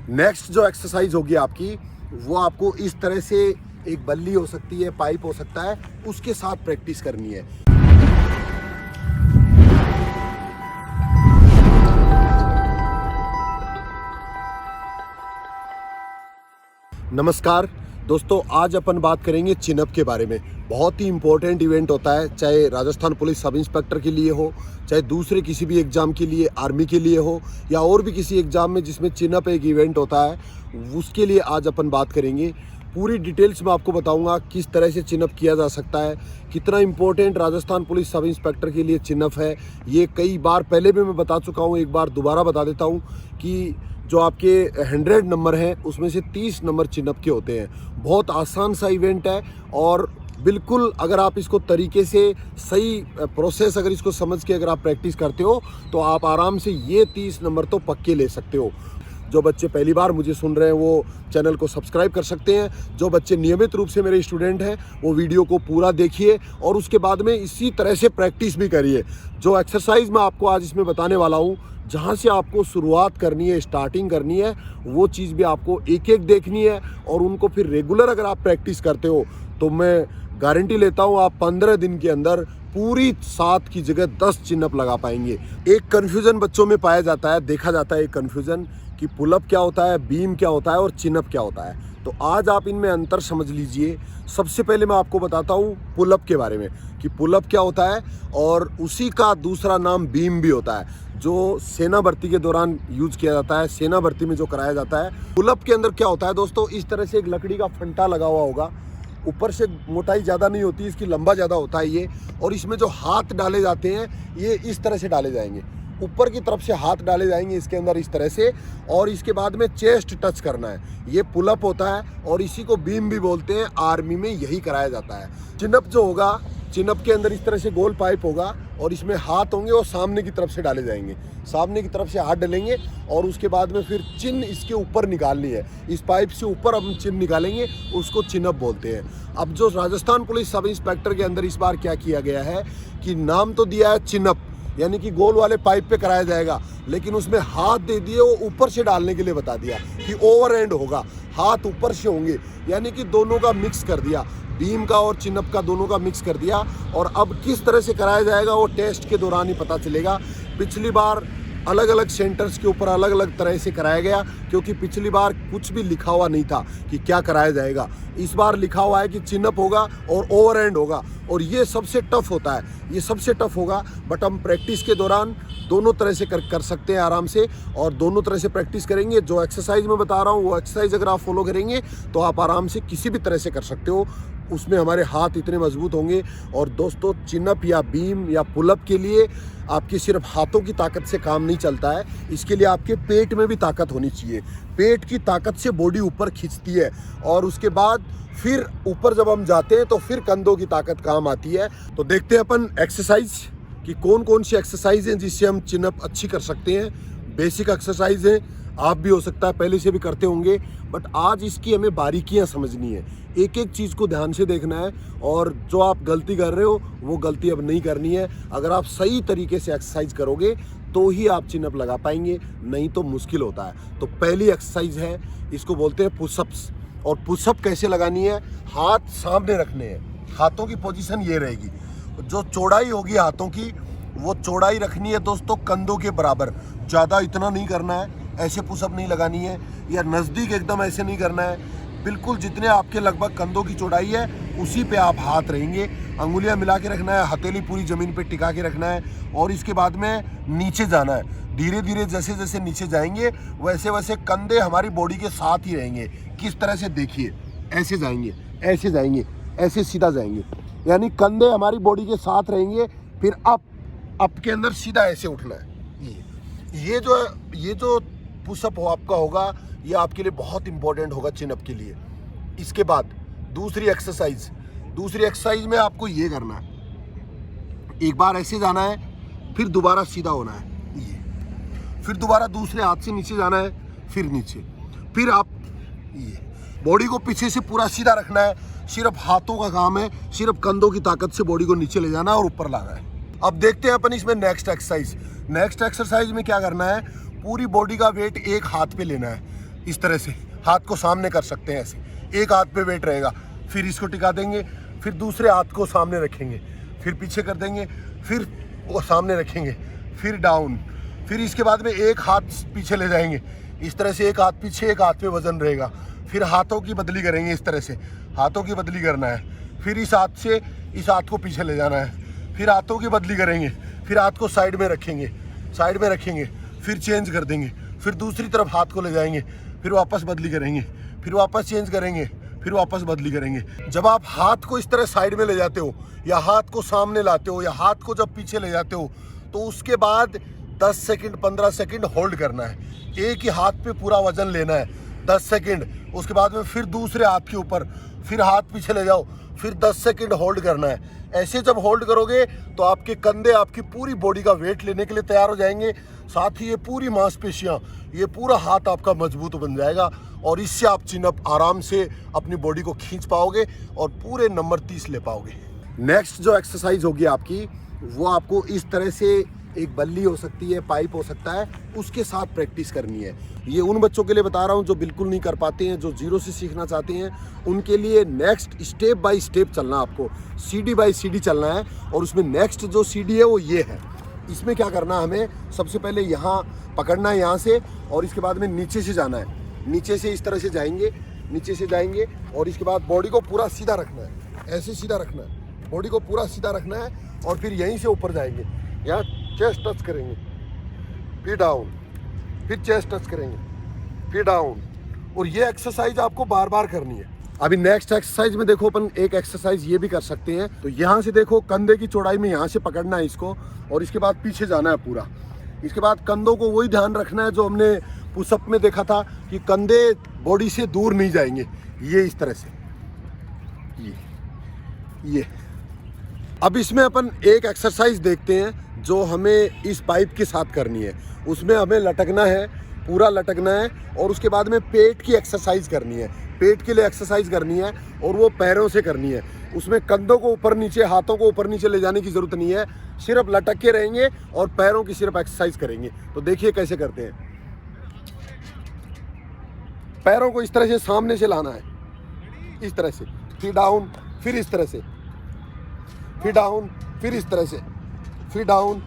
Next जो exercise होगी आपकी, वो आपको इस तरह से एक बल्ली हो सकती है, पाइप हो सकता है, उसके साथ प्रैक्टिस करनी है। नमस्कार दोस्तों, आज अपन बात करेंगे चिनअप के बारे में। बहुत ही इम्पोर्टेंट इवेंट होता है, चाहे राजस्थान पुलिस सब इंस्पेक्टर के लिए हो, चाहे दूसरे किसी भी एग्ज़ाम के लिए, आर्मी के लिए हो, या और भी किसी एग्ज़ाम में जिसमें चिनअप एक इवेंट होता है, उसके लिए आज अपन बात करेंगे। पूरी डिटेल्स में आपको बताऊंगा किस तरह से चिनअप किया जा सकता है, कितना important Rajasthan police sub inspector के लिए चिनअप है। ये कई बार पहले भी मैं बता चुका हूँ, एक बार दोबारा बता देता हूँ कि जो आपके 100 नंबर हैं उसमें से 30 नंबर चिनअप के होते हैं। बहुत आसान सा इवेंट है और बिल्कुल अगर आप इसको तरीके से सही प्रोसेस अगर इसको समझ के अगर आप प्रैक्टिस करते हो तो आप आराम से ये 30 नंबर तो पक्के ले सकते हो। जो बच्चे पहली बार मुझे सुन रहे हैं वो चैनल को सब्सक्राइब कर सकते हैं। जो बच्चे नियमित रूप से मेरे स्टूडेंट हैं वो वीडियो को पूरा देखिए और उसके बाद में इसी तरह से प्रैक्टिस भी करिए। जो एक्सरसाइज मैं आपको आज इसमें बताने वाला हूँ, जहाँ से आपको शुरुआत करनी है, स्टार्टिंग करनी है, वो चीज़ भी आपको एक एक देखनी है और उनको फिर रेगुलर अगर आप प्रैक्टिस करते हो तो मैं गारंटी लेता हूँ आप 15 दिन के अंदर पूरी 7 की जगह 10 चिनअप लगा पाएंगे। एक कन्फ्यूज़न बच्चों में पाया जाता है, देखा जाता है एक कन्फ्यूज़न कि पुलअप क्या होता है, बीम क्या होता है और चिनअप क्या होता है। तो आज आप इनमें अंतर समझ लीजिए। सबसे पहले मैं आपको बताता हूँ पुलअप के बारे में कि पुलअप क्या होता है, और उसी का दूसरा नाम बीम भी होता है, जो सेना भर्ती के दौरान यूज किया जाता है, सेना भर्ती में जो कराया जाता है। पुलअप के अंदर क्या होता है दोस्तों, इस तरह से एक लकड़ी का फंटा लगा हुआ होगा, ऊपर से मोटाई ज़्यादा नहीं होती, इसकी लंबा ज़्यादा होता है ये, और इसमें जो हाथ डाले जाते हैं ये इस तरह से डाले जाएंगे, ऊपर की तरफ से हाथ डाले जाएंगे इसके अंदर इस तरह से, और इसके बाद में चेस्ट टच करना है। ये पुलअप होता है और इसी को बीम भी बोलते हैं। आर्मी में यही कराया जाता है। चिनअप जो होगा, चिनअप के अंदर इस तरह से गोल पाइप होगा और इसमें हाथ होंगे और सामने की तरफ से डाले जाएंगे, सामने की तरफ से हाथ डालेंगे और उसके बाद में फिर चिन इसके ऊपर निकालनी है। इस पाइप से ऊपर हम चिन निकालेंगे, उसको चिनअप बोलते हैं। अब जो राजस्थान पुलिस सब इंस्पेक्टर के अंदर इस बार क्या किया गया है कि नाम तो दिया है चिनअप, यानी कि गोल वाले पाइप पे कराया जाएगा, लेकिन उसमें हाथ दे दिए, वो ऊपर से डालने के लिए बता दिया कि ओवर एंड होगा, हाथ ऊपर से होंगे, यानी कि दोनों का मिक्स कर दिया, बीम का और चिनअप का दोनों का मिक्स कर दिया। और अब किस तरह से कराया जाएगा वो टेस्ट के दौरान ही पता चलेगा। पिछली बार अलग अलग सेंटर्स के ऊपर अलग अलग तरह से कराया गया, क्योंकि पिछली बार कुछ भी लिखा हुआ नहीं था कि क्या कराया जाएगा। इस बार लिखा हुआ है कि चिनअप होगा और ओवर एंड होगा, और ये सबसे टफ होता है, ये सबसे टफ होगा। बट हम प्रैक्टिस के दौरान दोनों तरह से कर सकते हैं आराम से, और दोनों तरह से प्रैक्टिस करेंगे। जो एक्सरसाइज मैं बता रहा हूँ वो एक्सरसाइज अगर आप फॉलो करेंगे तो आप आराम से किसी भी तरह से कर सकते हो। उसमें हमारे हाथ इतने मजबूत होंगे। और दोस्तों, चिनअप या बीम या पुलअप के लिए आपकी सिर्फ हाथों की ताकत से काम नहीं चलता है, इसके लिए आपके पेट में भी ताकत होनी चाहिए। पेट की ताकत से बॉडी ऊपर खींचती है, और उसके बाद फिर ऊपर जब हम जाते हैं तो फिर कंधों की ताकत काम आती है। तो देखते हैं अपन एक्सरसाइज कि कौन कौन सी एक्सरसाइज हैं जिससे हम चिनअप अच्छी कर सकते हैं। बेसिक एक्सरसाइज है, आप भी हो सकता है पहले से भी करते होंगे, बट आज इसकी हमें बारीकियां समझनी है। एक एक चीज़ को ध्यान से देखना है, और जो आप गलती कर रहे हो वो गलती अब नहीं करनी है। अगर आप सही तरीके से एक्सरसाइज करोगे तो ही आप चिनअप लगा पाएंगे, नहीं तो मुश्किल होता है। तो पहली एक्सरसाइज है, इसको बोलते हैं पुशअप्स। और पुशअप कैसे लगानी है, हाथ सामने रखने हैं, हाथों की पोजीशन ये रहेगी। जो चौड़ाई होगी हाथों की, वो चौड़ाई रखनी है दोस्तों कंधों के बराबर। ज़्यादा इतना नहीं करना है, ऐसे पुशअप नहीं लगानी है, या नज़दीक एकदम ऐसे नहीं करना है। बिल्कुल जितने आपके लगभग कंधों की चौड़ाई है उसी पे आप हाथ रहेंगे। अंगुलियां मिला के रखना है, हथेली पूरी ज़मीन पे टिका के रखना है, और इसके बाद में नीचे जाना है। धीरे धीरे जैसे जैसे नीचे जाएंगे वैसे वैसे कंधे हमारी बॉडी के साथ ही रहेंगे। किस तरह से, देखिए, ऐसे जाएंगे, ऐसे जाएंगे, ऐसे सीधा जाएंगे, यानी कंधे हमारी बॉडी के साथ रहेंगे। फिर अप के अंदर सीधा ऐसे उठना है। ये जो पुशअप आपका होगा, ये आपके लिए बहुत इंपॉर्टेंट होगा चिनअप के लिए। इसके बाद दूसरी एक्सरसाइज में आपको ये करना है, एक बार ऐसे जाना है, फिर दोबारा सीधा होना है, ये, फिर दोबारा दूसरे हाथ से नीचे जाना है, फिर नीचे, फिर आप ये बॉडी को पीछे से पूरा सीधा रखना है। सिर्फ हाथों का काम है, सिर्फ कंधों की ताकत से बॉडी को नीचे ले जाना है और ऊपर लाना है। अब देखते हैं अपन इसमें नेक्स्ट एक्सरसाइज में क्या करना है। पूरी बॉडी का वेट एक हाथ पे लेना है, इस तरह से हाथ को सामने कर सकते हैं ऐसे, एक हाथ पे वेट रहेगा, फिर इसको टिका देंगे, फिर दूसरे हाथ को सामने रखेंगे, फिर पीछे कर देंगे, फिर वो सामने रखेंगे, फिर डाउन, फिर इसके बाद में एक हाथ पीछे ले जाएंगे, इस तरह से एक हाथ पीछे, एक हाथ पे वजन रहेगा, फिर हाथों की बदली करेंगे, इस तरह से हाथों की बदली करना है, फिर इस हाथ से इस हाथ को पीछे ले जाना है, फिर हाथों की बदली करेंगे, फिर हाथ को साइड में रखेंगे, साइड में रखेंगे, फिर चेंज कर देंगे, फिर दूसरी तरफ हाथ को ले जाएंगे, फिर वापस बदली करेंगे, फिर वापस चेंज करेंगे, फिर वापस बदली करेंगे। जब आप हाथ को इस तरह साइड में ले जाते हो या हाथ को सामने लाते हो या हाथ को जब पीछे ले जाते हो तो उसके बाद 10 सेकंड 15 सेकंड होल्ड करना है, एक ही हाथ पे पूरा वजन लेना है 10 सेकंड, उसके बाद में फिर दूसरे हाथ के ऊपर, फिर हाथ पीछे ले जाओ, फिर 10 सेकंड होल्ड करना है। ऐसे जब होल्ड करोगे तो आपके कंधे आपकी पूरी बॉडी का वेट लेने के लिए तैयार हो जाएंगे, साथ ही ये पूरी मांसपेशियां, ये पूरा हाथ आपका मजबूत बन जाएगा और इससे आप चिन अप आराम से अपनी बॉडी को खींच पाओगे और पूरे नंबर 30 ले पाओगे। नेक्स्ट जो एक्सरसाइज होगी आपकी, वो आपको इस तरह से एक बल्ली हो सकती है, पाइप हो सकता है, उसके साथ प्रैक्टिस करनी है। ये उन बच्चों के लिए बता रहा हूँ जो बिल्कुल नहीं कर पाते हैं, जो जीरो से सीखना चाहते हैं, उनके लिए नेक्स्ट स्टेप बाय स्टेप चलना, आपको सीढ़ी बाय सीढ़ी चलना है। और उसमें नेक्स्ट जो सीढ़ी है वो ये है। इसमें क्या करना है, हमें सबसे पहले यहाँ पकड़ना है, यहाँ से, और इसके बाद में नीचे से जाना है, नीचे से इस तरह से जाएंगे, नीचे से जाएंगे और इसके बाद बॉडी को पूरा सीधा रखना है, ऐसे सीधा रखना है, बॉडी को पूरा सीधा रखना है और फिर यहीं से ऊपर जाएंगे, यहाँ चेस्ट टच करेंगे, फिर डाउन, फिर चेस्ट टच करेंगे, फिर डाउन। और ये एक्सरसाइज आपको बार बार करनी है। अभी नेक्स्ट एक्सरसाइज में देखो, अपन एक एक्सरसाइज ये भी कर सकते हैं। तो यहाँ से देखो, कंधे की चौड़ाई में यहाँ से पकड़ना है इसको और इसके बाद पीछे जाना है पूरा। इसके बाद कंधों को वही ध्यान रखना है जो हमने पुशअप में देखा था कि कंधे बॉडी से दूर नहीं जाएंगे, ये इस तरह से, ये। अब इसमें अपन एक एक्सरसाइज देखते हैं जो हमें इस पाइप के साथ करनी है। उसमें हमें लटकना है, पूरा लटकना है और उसके बाद में पेट की एक्सरसाइज करनी है, पेट के लिए एक्सरसाइज करनी है और वो पैरों से करनी है। उसमें कंधों को ऊपर नीचे, हाथों को ऊपर नीचे ले जाने की ज़रूरत नहीं है, सिर्फ लटक के रहेंगे और पैरों की सिर्फ एक्सरसाइज करेंगे। तो देखिए कैसे करते हैं। पैरों को इस तरह से सामने से लाना है, इस तरह से, फिर डाउन, फिर इस तरह से, फिर डाउन, फिर इस तरह से, फिर डाउन।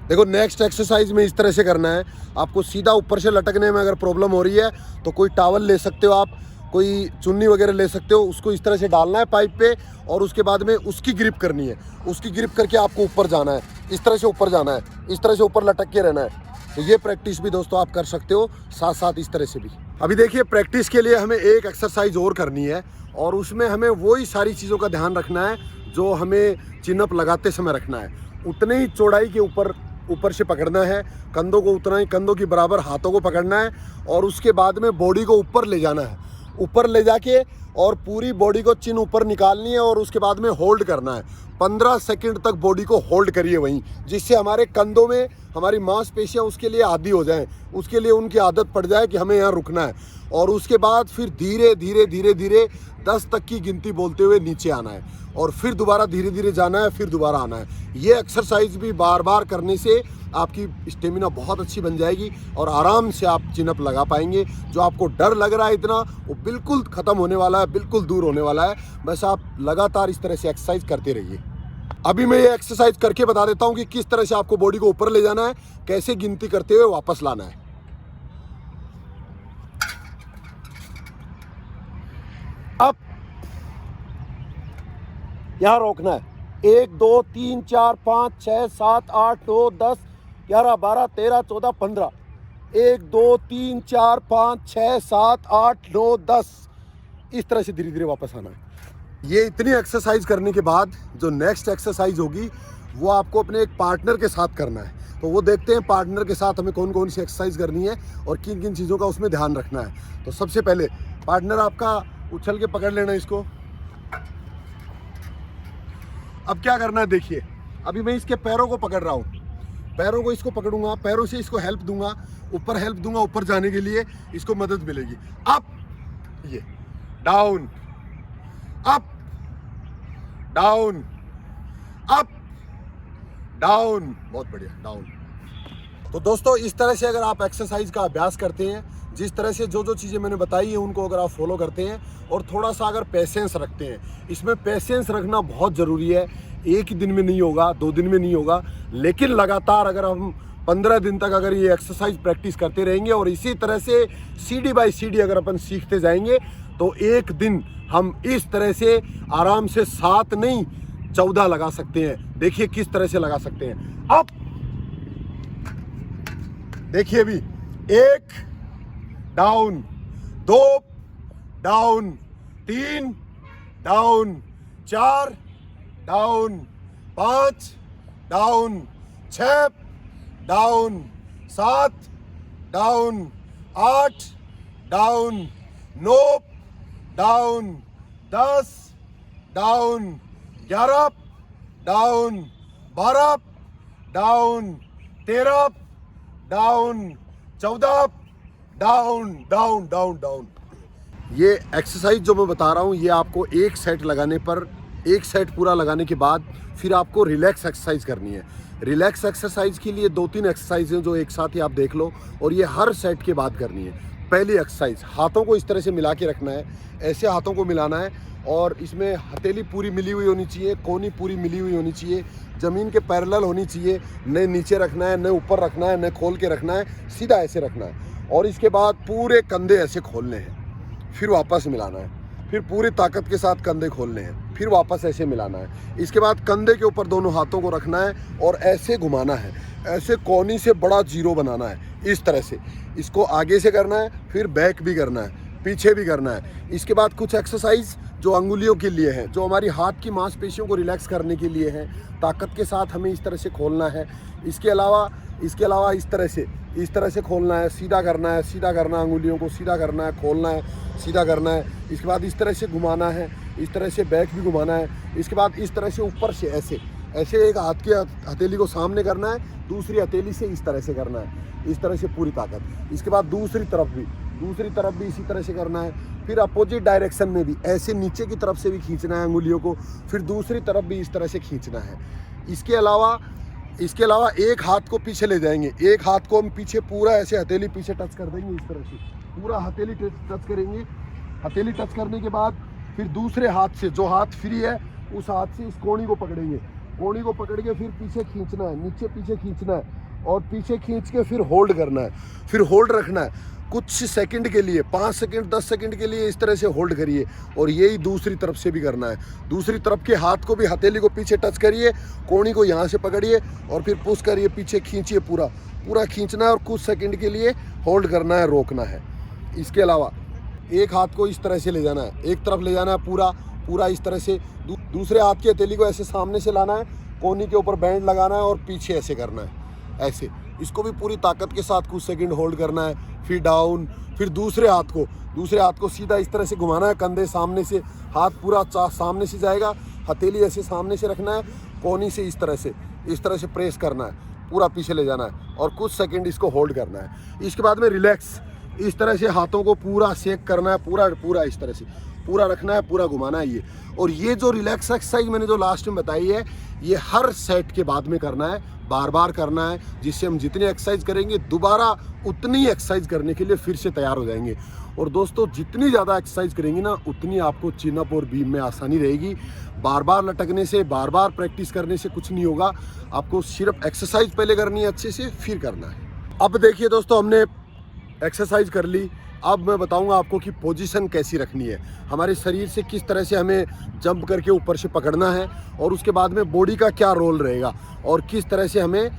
देखो नेक्स्ट एक्सरसाइज में इस तरह से करना है। आपको सीधा ऊपर से लटकने में अगर प्रॉब्लम हो रही है तो कोई टॉवल ले सकते हो आप, कोई चुन्नी वगैरह ले सकते हो, उसको इस तरह से डालना है पाइप पे और उसके बाद में उसकी ग्रिप करनी है। उसकी ग्रिप करके आपको ऊपर जाना है, इस तरह से ऊपर जाना है, इस तरह से ऊपर लटक के रहना है। तो ये प्रैक्टिस भी दोस्तों आप कर सकते हो, साथ साथ इस तरह से भी। अभी देखिए प्रैक्टिस के लिए हमें एक एक्सरसाइज और करनी है और उसमें हमें वही सारी चीज़ों का ध्यान रखना है जो हमें चिन अप लगाते समय रखना है। उतने ही चौड़ाई के ऊपर से पकड़ना है, कंधों को उतना ही, कंधों की बराबर हाथों को पकड़ना है और उसके बाद में बॉडी को ऊपर ले जाना है, ऊपर ले जाके और पूरी बॉडी को चिन ऊपर निकालनी है और उसके बाद में होल्ड करना है। 15 सेकंड तक बॉडी को होल्ड करिए वहीं, जिससे हमारे कंधों में हमारी मांसपेशियां उसके लिए आदी हो जाएं, उसके लिए उनकी आदत पड़ जाए कि हमें यहाँ रुकना है। और उसके बाद फिर धीरे धीरे धीरे धीरे 10 तक की गिनती बोलते हुए नीचे आना है और फिर दोबारा धीरे धीरे जाना है, फिर दोबारा आना है। ये एक्सरसाइज भी बार बार करने से आपकी स्टेमिना बहुत अच्छी बन जाएगी और आराम से आप चिन अप लगा पाएंगे। जो आपको डर लग रहा है इतना, वो बिल्कुल ख़त्म होने वाला है, बिल्कुल दूर होने वाला है। बस आप लगातार इस तरह से एक्सरसाइज करते रहिए। अभी मैं ये एक्सरसाइज करके बता देता हूँ कि किस तरह से आपको बॉडी को ऊपर ले जाना है, कैसे गिनती करते हुए वापस लाना है। अब यहाँ रोकना है, 1 2 3 4 5 6 7 8 9 10 11 12 13 14 15, 1 2 3 4 5 6 7 8 9 10, इस तरह से धीरे धीरे वापस आना है। ये इतनी एक्सरसाइज करने के बाद जो नेक्स्ट एक्सरसाइज होगी वो आपको अपने एक पार्टनर के साथ करना है। तो वो देखते हैं पार्टनर के साथ हमें कौन कौन सी एक्सरसाइज करनी है और किन किन चीज़ों का उसमें ध्यान रखना है। तो सबसे पहले पार्टनर आपका उछल के पकड़ लेना इसको। अब क्या करना है देखिए, अभी मैं इसके पैरों को पकड़ रहा हूँ, पैरों को इसको पकड़ूंगा, पैरों से इसको हेल्प दूंगा, ऊपर हेल्प दूंगा, ऊपर जाने के लिए इसको मदद मिलेगी। अप, ये down, up down, up down, बहुत बढ़िया, डाउन। तो दोस्तों इस तरह से अगर आप एक्सरसाइज का अभ्यास करते हैं, जिस तरह से जो चीज़ें मैंने बताई है उनको अगर आप फॉलो करते हैं और थोड़ा सा अगर पेशेंस रखते हैं, इसमें पेशेंस रखना बहुत ज़रूरी है। एक ही दिन में नहीं होगा, 2 दिन में नहीं होगा, लेकिन लगातार अगर हम 15 दिन तक अगर ये एक्सरसाइज प्रैक्टिस करते रहेंगे और इसी तरह से सीढ़ी बाय सीढ़ी अगर अपन सीखते जाएंगे तो एक दिन हम इस तरह से आराम से 7 नहीं 14 लगा सकते हैं। देखिए किस तरह से लगा सकते हैं। अब देखिए भी 1 down, 2 down, 3 down, 4 down, 5 down, 6 down, 7 down, 8 down, 9 down, 10 down, 11 down, 12 down, 13 down, 14 down down down down. ये एक्सरसाइज जो मैं बता रहा हूँ ये आपको एक सेट लगाने पर, एक सेट पूरा लगाने के बाद फिर आपको रिलैक्स एक्सरसाइज करनी है। रिलैक्स एक्सरसाइज के लिए 2-3 एक्सरसाइज हैं जो एक साथ ही आप देख लो और ये हर सेट के बाद करनी है। पहली एक्सरसाइज, हाथों को इस तरह से मिला के रखना है, ऐसे हाथों को मिलाना है और इसमें हथेली पूरी मिली हुई होनी चाहिए, कोहनी पूरी मिली हुई होनी चाहिए, ज़मीन के पैरेलल होनी चाहिए, न नीचे रखना है, न ऊपर रखना है, न खोल के रखना है, सीधा ऐसे रखना है। और इसके बाद पूरे कंधे ऐसे खोलने हैं, फिर वापस मिलाना है, फिर पूरी ताकत के साथ कंधे खोलने हैं, फिर वापस ऐसे मिलाना है। इसके बाद कंधे के ऊपर दोनों हाथों को रखना है और ऐसे घुमाना है, ऐसे कोहनी से बड़ा जीरो बनाना है, इस तरह से। इसको आगे से करना है, फिर बैक भी करना है, पीछे भी करना है। इसके बाद कुछ एक्सरसाइज जो अंगुलियों के लिए है, जो हमारी हाथ की मांसपेशियों को रिलैक्स करने के लिए है, ताकत के साथ हमें इस तरह से खोलना है। इसके अलावा इस तरह से खोलना है, सीधा करना है, सीधा करना है, अंगुलियों को सीधा करना है, खोलना है, सीधा करना है। इसके बाद इस तरह से घुमाना है, इस तरह से बैक भी घुमाना है। इसके बाद इस तरह से ऊपर से ऐसे एक हाथ की हथेली को सामने करना है, दूसरी हथेली से इस तरह से करना है, इस तरह से पूरी ताकत। इसके बाद दूसरी तरफ भी इसी तरह से करना है। फिर अपोजिट डायरेक्शन में भी ऐसे नीचे की तरफ से भी खींचना है अंगुलियों को, फिर दूसरी तरफ भी इस तरह से खींचना है। इसके अलावा एक हाथ को पीछे ले जाएंगे, एक हाथ को हम पीछे पूरा ऐसे हथेली पीछे टच कर देंगे, इस तरह से पूरा हथेली टच करेंगे। हथेली टच करने के बाद फिर दूसरे हाथ से, जो हाथ फ्री है उस हाथ से इस कोहनी को पकड़ेंगे, कोहनी को पकड़ के फिर पीछे खींचना है, नीचे पीछे खींचना है और पीछे खींच के फिर होल्ड करना है, फिर होल्ड रखना है कुछ सेकंड के लिए, 5 सेकंड 10 सेकंड के लिए इस तरह से होल्ड करिए। और यही दूसरी तरफ से भी करना है। दूसरी तरफ के हाथ को भी हथेली को पीछे टच करिए, कोहनी को यहाँ से पकड़िए और फिर पुश करिए, पीछे खींचिए, पूरा खींचना है और कुछ सेकंड के लिए होल्ड करना है, रोकना है। इसके अलावा एक हाथ को इस तरह से ले जाना है, एक तरफ ले जाना है पूरा इस तरह से। दूसरे हाथ की हथेली को ऐसे सामने से लाना है, कोहनी के ऊपर बैंड लगाना है और पीछे ऐसे करना है, ऐसे। इसको भी पूरी ताकत के साथ कुछ सेकंड होल्ड करना है, फिर डाउन। फिर दूसरे हाथ को सीधा इस तरह से घुमाना है, कंधे सामने से, हाथ पूरा सामने से जाएगा, हथेली ऐसे सामने से रखना है, कोहनी से इस तरह से प्रेस करना है, पूरा पीछे ले जाना है और कुछ सेकंड इसको होल्ड करना है। इसके बाद में रिलैक्स, इस तरह से हाथों को पूरा शेक करना है, पूरा इस तरह से पूरा रखना है, पूरा घुमाना है ये। और ये जो रिलैक्स एक्सरसाइज मैंने जो लास्ट में बताई है, ये हर सेट के बाद में करना है, बार बार करना है, जिससे हम जितनी एक्सरसाइज करेंगे दोबारा उतनी एक्सरसाइज करने के लिए फिर से तैयार हो जाएंगे। और दोस्तों जितनी ज़्यादा एक्सरसाइज करेंगे ना, उतनी आपको चिन अप और बीम में आसानी रहेगी। बार बार लटकने से, बार बार प्रैक्टिस करने से कुछ नहीं होगा। आपको सिर्फ एक्सरसाइज पहले करनी है अच्छे से, फिर करना है। अब देखिए दोस्तों, हमने एक्सरसाइज कर ली, अब मैं बताऊंगा आपको कि पोजीशन कैसी रखनी है, हमारे शरीर से किस तरह से हमें जंप करके ऊपर से पकड़ना है और उसके बाद में बॉडी का क्या रोल रहेगा और किस तरह से हमें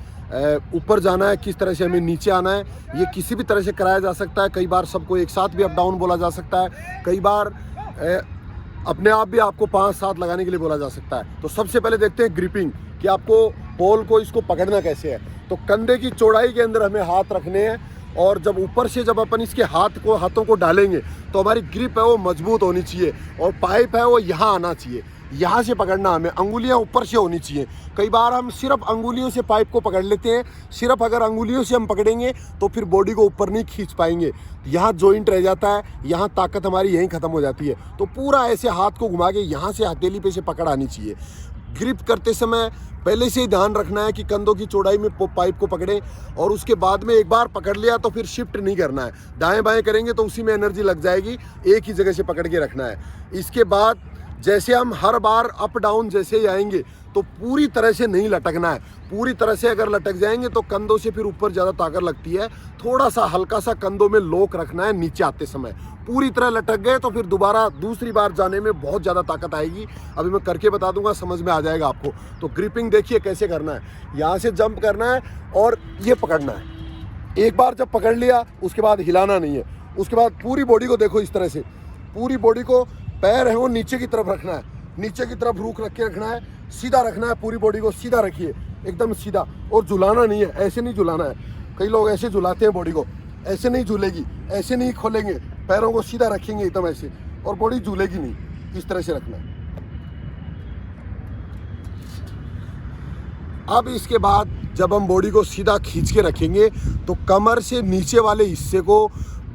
ऊपर जाना है, किस तरह से हमें नीचे आना है। ये किसी भी तरह से कराया जा सकता है। कई बार सबको एक साथ भी अप डाउन बोला जा सकता है, कई बार अपने आप भी आपको 5-7 लगाने के लिए बोला जा सकता है। तो सबसे पहले देखते हैं ग्रिपिंग, कि आपको बॉल को इसको पकड़ना कैसे है। तो कंधे की चौड़ाई के अंदर हमें हाथ रखने हैं और जब ऊपर से जब अपन इसके हाथों को डालेंगे तो हमारी ग्रिप है वो मजबूत होनी चाहिए और पाइप है वो यहाँ आना चाहिए, यहाँ से पकड़ना, हमें अंगुलियाँ ऊपर से होनी चाहिए। कई बार हम सिर्फ अंगुलियों से पाइप को पकड़ लेते हैं, सिर्फ अगर अंगुलियों से हम पकड़ेंगे तो फिर बॉडी को ऊपर नहीं खींच पाएंगे, यहाँ जॉइंट रह जाता है, यहाँ ताकत हमारी यहीं ख़त्म हो जाती है। तो पूरा ऐसे हाथ को घुमा के यहाँ से हथेली पे से पकड़ आनी चाहिए। ग्रिप करते समय पहले से ही ध्यान रखना है कि कंधों की चौड़ाई में पाइप को पकड़ें, और उसके बाद में एक बार पकड़ लिया तो फिर शिफ्ट नहीं करना है। दाएं बाएं करेंगे तो उसी में एनर्जी लग जाएगी, एक ही जगह से पकड़ के रखना है। इसके बाद जैसे हम हर बार अप डाउन जैसे ही आएंगे तो पूरी तरह से नहीं लटकना है। पूरी तरह से अगर लटक जाएंगे तो कंधों से फिर ऊपर ज़्यादा ताकत लगती है। थोड़ा सा हल्का सा कंधों में लॉक रखना है नीचे आते समय। पूरी तरह लटक गए तो फिर दोबारा दूसरी बार जाने में बहुत ज़्यादा ताकत आएगी। अभी मैं करके बता दूंगा, समझ में आ जाएगा आपको। तो ग्रिपिंग देखिए कैसे करना है। यहाँ से जंप करना है और ये पकड़ना है। एक बार जब पकड़ लिया उसके बाद हिलाना नहीं है। उसके बाद पूरी बॉडी को देखो इस तरह से, पूरी बॉडी को पैर है वो नीचे की तरफ रखना है, नीचे की तरफ रुख रख के रखना है, सीधा रखना है। पूरी बॉडी को सीधा रखिए, एकदम सीधा, और झुलाना नहीं है, ऐसे नहीं झुलाना है। कई लोग ऐसे झुलाते हैं बॉडी को, ऐसे नहीं झूलेगी, ऐसे नहीं खोलेंगे, पैरों को सीधा रखेंगे एकदम ऐसे, और बॉडी झूलेगी नहीं। इस तरह से रखना है। अब इसके बाद जब हम बॉडी को सीधा खींच के रखेंगे तो कमर से नीचे वाले हिस्से को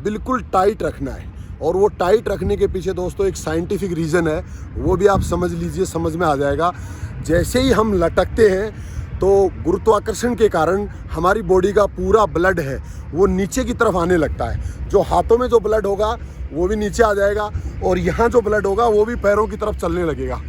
बिल्कुल टाइट रखना है। और वो टाइट रखने के पीछे दोस्तों एक साइंटिफिक रीज़न है, वो भी आप समझ लीजिए, समझ में आ जाएगा। जैसे ही हम लटकते हैं तो गुरुत्वाकर्षण के कारण हमारी बॉडी का पूरा ब्लड है वो नीचे की तरफ आने लगता है। जो हाथों में जो ब्लड होगा वो भी नीचे आ जाएगा, और यहाँ जो ब्लड होगा वो भी पैरों की तरफ चलने लगेगा।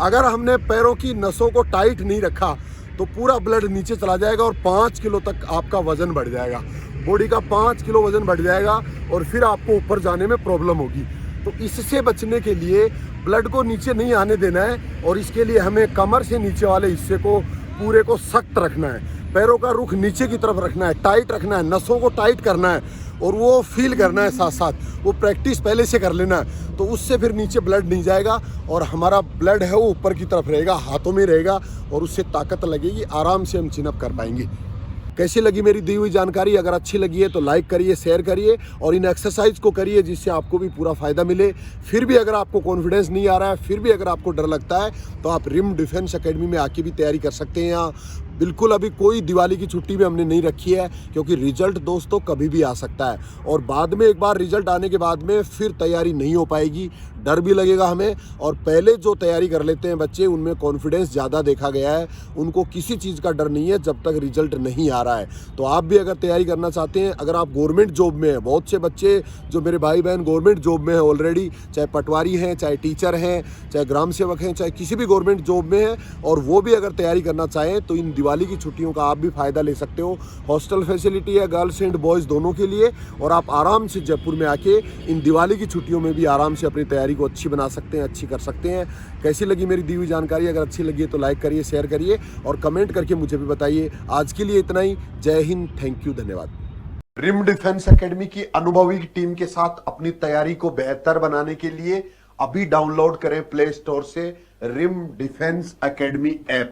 अगर हमने पैरों की नसों को टाइट नहीं रखा तो पूरा ब्लड नीचे चला जाएगा और 5 किलो तक आपका वज़न बढ़ जाएगा। बॉडी का 5 किलो वज़न बढ़ जाएगा और फिर आपको ऊपर जाने में प्रॉब्लम होगी। तो इससे बचने के लिए ब्लड को नीचे नहीं आने देना है, और इसके लिए हमें कमर से नीचे वाले हिस्से को पूरे को सख्त रखना है। पैरों का रुख नीचे की तरफ रखना है, टाइट रखना है, नसों को टाइट करना है, और वो फील करना है साथ साथ। वो प्रैक्टिस पहले से कर लेना है, तो उससे फिर नीचे ब्लड नहीं जाएगा और हमारा ब्लड है वो ऊपर की तरफ रहेगा, हाथों में रहेगा, और उससे ताकत लगेगी। आराम से हम चिन अप कर पाएंगे। कैसी लगी मेरी दी हुई जानकारी? अगर अच्छी लगी है तो लाइक करिए, शेयर करिए, और इन एक्सरसाइज को करिए जिससे आपको भी पूरा फ़ायदा मिले। फिर भी अगर आपको कॉन्फिडेंस नहीं आ रहा है, फिर भी अगर आपको डर लगता है, तो आप रिम डिफेंस एकेडमी में आके भी तैयारी कर सकते हैं। यहाँ बिल्कुल अभी कोई दिवाली की छुट्टी भी हमने नहीं रखी है, क्योंकि रिजल्ट दोस्तों कभी भी आ सकता है, और बाद में एक बार रिजल्ट आने के बाद में फिर तैयारी नहीं हो पाएगी, डर भी लगेगा हमें। और पहले जो तैयारी कर लेते हैं बच्चे, उनमें कॉन्फिडेंस ज़्यादा देखा गया है, उनको किसी चीज़ का डर नहीं है जब तक रिजल्ट नहीं आ रहा है। तो आप भी अगर तैयारी करना चाहते हैं, अगर आप गवर्नमेंट जॉब में हैं, बहुत से बच्चे जो मेरे भाई बहन गवर्नमेंट जॉब में हैं ऑलरेडी, चाहे पटवारी हैं, चाहे टीचर हैं, चाहे ग्राम सेवक हैं, चाहे किसी भी गवर्नमेंट जॉब में हैं, और वो भी अगर तैयारी करना चाहें तो इन दिवाली की छुट्टियों का आप भी फ़ायदा ले सकते हो। हॉस्टल फैसिलिटी है गर्ल्स एंड बॉयज़ दोनों के लिए, और आप आराम से जयपुर में आके इन दिवाली की छुट्टियों में भी आराम से अपनी तैयारी को अच्छी बना सकते हैं, अच्छी कर सकते हैं। कैसी लगी मेरी दी हुई जानकारी? अगर अच्छी लगी है तो लाइक करिए, शेयर करिए, और कमेंट करके मुझे भी बताइए। आज के लिए इतना ही। जय हिंद, थैंक यू, धन्यवाद। रिम डिफेंस एकेडमी की अनुभवी टीम के साथ अपनी तैयारी को बेहतर बनाने के लिए अभी डाउनलोड करें प्ले स्टोर से रिम डिफेंस एकेडमी ऐप।